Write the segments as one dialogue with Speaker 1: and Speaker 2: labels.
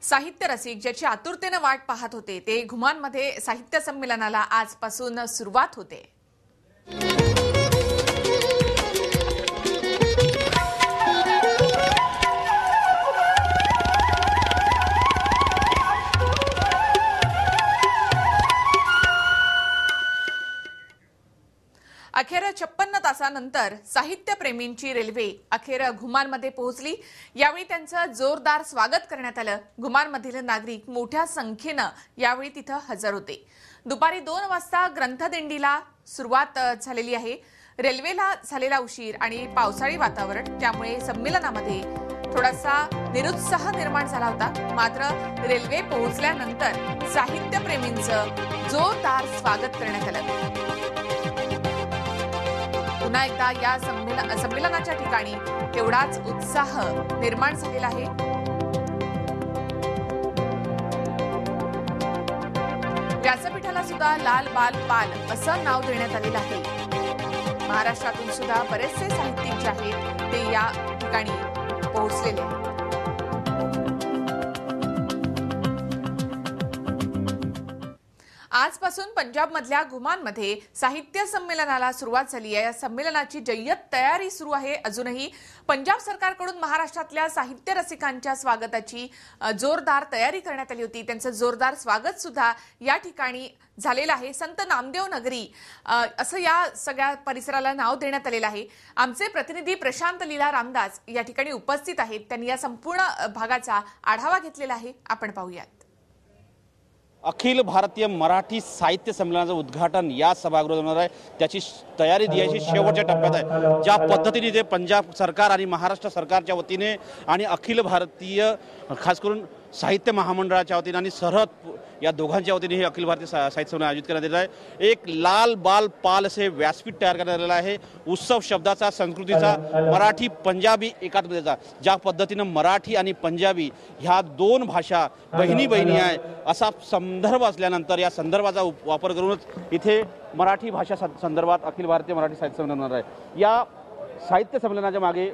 Speaker 1: साहित्य रसिक ज्याची आतुरतेने वाट पाहत होते ते घुमानमध्ये साहित्य संमेलनाला आजपासून सुरुवात होते। अखेर 56 तासानंतर साहित्यप्रेमींची रेल्वे अखेर घुमानमध्ये पोहोचली। यावेळी त्यांचं जोरदार स्वागत करण्यात आलं। घुमानमधील नागरिक मोठ्या संख्येने यावेळी तिथे हजर होते। दुपारी 2 वाजता ग्रंथदिंडीला सुरुवात झालेली आहे। रेल्वेला झालेला उशीर आणि पावसाळी वातावरण त्यामुळे संमेलनामध्ये थोडासा निरुत्साह निर्माण झाला होता। मात्र रेल्वे पोहोचल्यानंतर साहित्यप्रेमींचं जोरदार स्वागत करण्यात आलं। पुन्हा एकदा या संमेलनाच्या ठिकाणी तेवढाच उत्साह निर्माण झालेला आहे। व्यासपीठाला सुद्धा लाल बाल पाल असं नाव देण्यात आलेलं आहे। महाराष्ट्रातून सुद्धा बरेचसे साहित्यिक जे आहेत ते या ठिकाणी पोहोचलेले आहेत। आजपासून पंजाबमधल्या घुमानमध्ये साहित्य संमेलनाला सुरुवात झाली आहे। या संमेलनाची जय्यत तयारी सुरू आहे। अजूनही पंजाब सरकारकडून महाराष्ट्रातल्या साहित्य रसिकांच्या स्वागताची जोरदार तयारी करण्यात आली होती। त्यांचं जोरदार स्वागत सुद्धा या ठिकाणी झालेलं आहे। संत नामदेव नगरी असं या सगळ्या परिसराला नाव देण्यात आलेलं आहे। आमचे प्रतिनिधी प्रशांत लीला रामदास या ठिकाणी उपस्थित आहेत। त्यांनी या संपूर्ण भागाचा आढावा घेतलेला आहे। आपण पाहूयात।
Speaker 2: अखिल भारतीय मराठी साहित्य संमेलनाचं उद्घाटन या सभागृहात होणार आहे। त्याची तयारी द्यायची शेवटच्या टप्प्यात आहे। ज्या पद्धतीने ते पंजाब सरकार आणि महाराष्ट्र सरकारच्या वतीने आणि अखिल भारतीय खास करून साहित्य महामंडळाच्या वतीने आणि सरहद या दोघांच्या वतीने हे अखिल भारतीय साहित्य संमेलन आयोजित करण्यात येत आहे। एक लाल बाल पाल असे व्यासपीठ तयार करण्यात आलेलं आहे। उत्सव शब्दाचा, संस्कृतीचा, मराठी पंजाबी एकात्मतेचा, ज्या पद्धतीने मराठी आणि पंजाबी ह्या दोन भाषा बहिणी बहिणी आहे असा संदर्भ असल्यानंतर या संदर्भाचा वापर करूनच इथे मराठी भाषा संदर्भात अखिल भारतीय मराठी साहित्य संमेलन होणार आहे। या साहित्य संमेलनाच्या मागे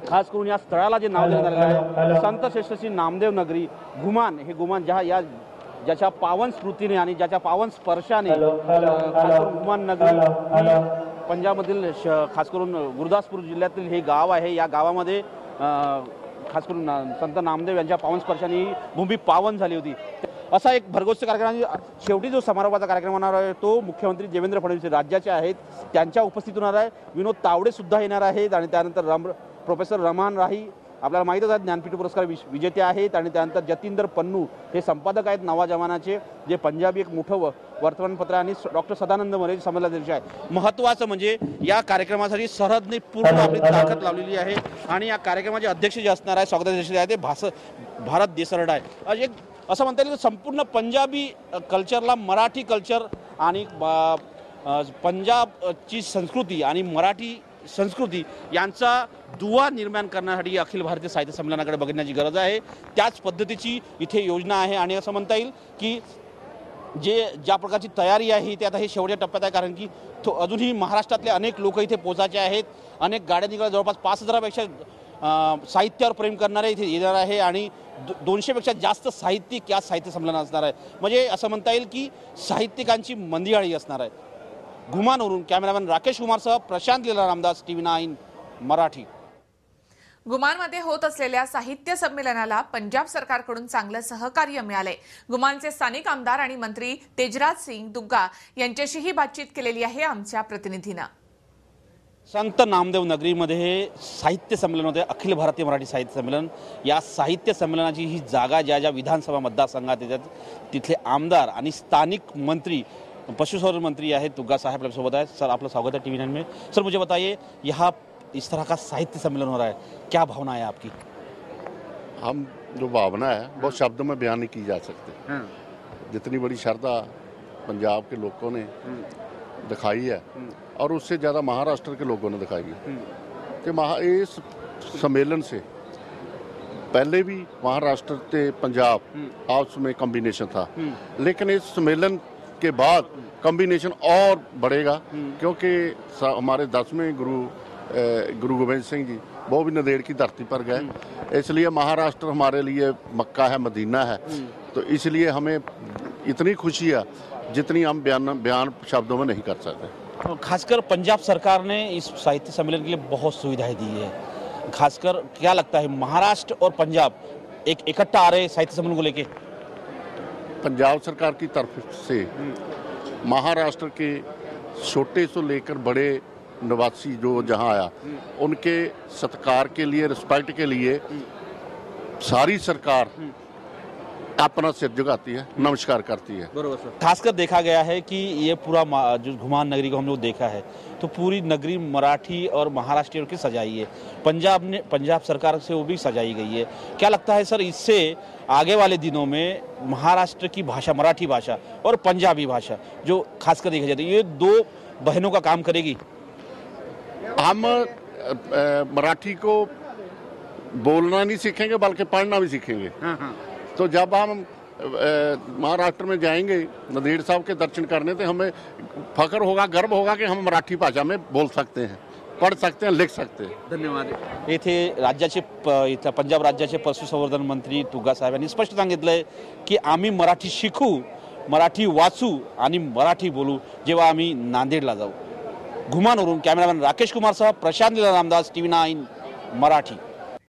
Speaker 2: खास करून या स्थळाला जे नाव देण्यात आलेलं आहे संत श्रेष्ठ श्री नामदेव नगरी घुमान। हे घुमान ज्याच्या पावन स्मृतीने आणि ज्याच्या पावन स्पर्शाने खास करून घुमान नगरी पंजाबमधील खास करून गुरदासपूर जिल्ह्यातील हे गाव आहे। या गावामध्ये खास करून संत नामदेव यांच्या पावन स्पर्शाने ही भूमी पावन झाली होती। असा एक भरघोस कार्यक्रम शेवटी जो समारोपाचा कार्यक्रम होणार आहे तो मुख्यमंत्री देवेंद्र फडणवीस राज्याचे आहेत त्यांच्या उपस्थितीत होणार आहे। विनोद तावडे सुद्धा येणार आहेत आणि त्यानंतर प्रोफेसर रमान राही आपल्याला माहीतच आहे ज्ञानपीठ पुरस्कार विजेते आहेत आणि त्यानंतर जतींदर पन्नू हे संपादक आहेत नवा जमानाचे, जे पंजाबी एक मोठं वर्तमानपत्र आणि डॉक्टर सदानंद मरे संमेलनाध्यक्ष आहे। महत्त्वाचं म्हणजे या कार्यक्रमासाठी सरहदने पूर्ण आपली ताकद लावलेली आहे आणि या कार्यक्रमाचे अध्यक्ष जे असणार आहे स्वागताध्यक्ष आहे ते भारत देसरडा आहे। एक असं म्हणता येईल संपूर्ण पंजाबी कल्चरला मराठी कल्चर आणि पंजाबची संस्कृती आणि मराठी संस्कृती यांचा दुवा निर्माण करण्यासाठी अखिल भारतीय साहित्य संमेलनाकडे बघण्याची गरज आहे। त्याच पद्धतीची इथे योजना आहे आणि असं म्हणता येईल की ज्या प्रकारची तयारी आहे ते आता हे शेवटच्या टप्प्यात आहे। कारण की अजूनही महाराष्ट्रातले अनेक लोक इथे पोहोचायचे आहेत। अनेक गाड्या निघाल्या, जवळपास 5000पेक्षा साहित्यावर प्रेम करणारे इथे येणार आहे आणि 200पेक्षा जास्त साहित्यिक या साहित्य संमेलनात असणार आहे। म्हणजे असं म्हणता येईल की साहित्यिकांची मंदिराळी असणार आहे। घुमानवरून कॅमेरामॅन राकेश कुमारसह प्रशांत लीला रामदास, TV9 मराठी।
Speaker 1: गुमानमध्ये होत असलेल्या साहित्य संमेलनाला पंजाब सरकारकडून चांगलं सहकार्य मिळालंय। गुमानचे स्थानिक आमदार आणि मंत्री तेजराज सिंग दुग्गा यांच्याशीही बातचीत केलेली आहे आमच्या प्रतिनिधीनं।
Speaker 2: संत नामदेव नगरीमध्ये साहित्य संमेलन होते, अखिल भारतीय मराठी साहित्य संमेलन। या साहित्य संमेलनाची ही जागा ज्या ज्या विधानसभा मतदारसंघात येतात तिथले आमदार आणि स्थानिक मंत्री, पशुसंवर्धन मंत्री है दुग्गा साहब आपल्या सोबत है। सर आपका स्वागत है TV9 में। सर मुझे बताइए यहाँ इस तरह का साहित्य सम्मेलन हो रहा है, क्या भावना है आपकी?
Speaker 3: हम जो भावना है वो शब्दों में बयान नहीं की जा सकते। जितनी बड़ी श्रद्धा पंजाब के लोगों ने दिखाई है और उससे ज़्यादा महाराष्ट्र के लोगों ने दिखाई है कि इस सम्मेलन से पहले भी महाराष्ट्र से पंजाब आपस में कॉम्बिनेशन था, लेकिन इस सम्मेलन के बाद कॉम्बिनेशन और बढ़ेगा क्योंकि हमारे 10वें गुरु गोविंद सिंह जी वो भी नांदेड़ की धरती पर गए। इसलिए महाराष्ट्र हमारे लिए मक्का है, मदीना है। तो इसलिए हमें इतनी खुशी है जितनी हम बयान शब्दों में नहीं कर सकते।
Speaker 2: खासकर पंजाब सरकार ने इस साहित्य सम्मेलन के लिए बहुत सुविधाएं दी है। खासकर क्या लगता है महाराष्ट्र और पंजाब एक इकट्ठा आ रहे साहित्य सम्मेलन को लेके?
Speaker 3: पंजाब सरकार की तरफ से महाराष्ट्र के छोटे से लेकर बड़े निवासी जो जहां आया, उनके सत्कार के लिए, रिस्पेक्ट के लिए सारी सरकार अपना सिर झुकाती है, नमस्कार करती है।
Speaker 2: बरोबर सर। खासकर देखा गया है कि ये पूरा जो घुमान नगरी को हम लोग देखा है तो पूरी नगरी मराठी और महाराष्ट्रियों की सजाई है। पंजाब सरकार से वो भी सजाई गई है। क्या लगता है सर, इससे आगे वाले दिनों में महाराष्ट्र की भाषा, मराठी भाषा और पंजाबी भाषा जो खासकर देखा जाता है, ये दो बहनों का काम करेगी?
Speaker 3: हम मराठी को बोलना नहीं सीखेंगे बल्कि पढ़ना भी सीखेंगे। तो जब हम महाराष्ट्र में जाएंगे नांदेड़ साहब के दर्शन करने, तो हमें फख्र होगा, गर्व होगा कि हम मराठी भाषा में बोल सकते हैं, पढ़ सकते हैं, लिख सकते हैं।
Speaker 2: धन्यवाद। येथे राज्याचे पंजाब राज्याचे पशुसंवर्धन मंत्री तुगा साहेब यांनी स्पष्ट सांगितलंय की आम्ही मराठी शिकू, मराठी वाचू आणि मराठी बोलू जेव्हा आम्ही नांदेडला जाऊ। घुमानवरून कॅमेरामॅन राकेश कुमार सह प्रशांत रामदास, TV9 मराठी।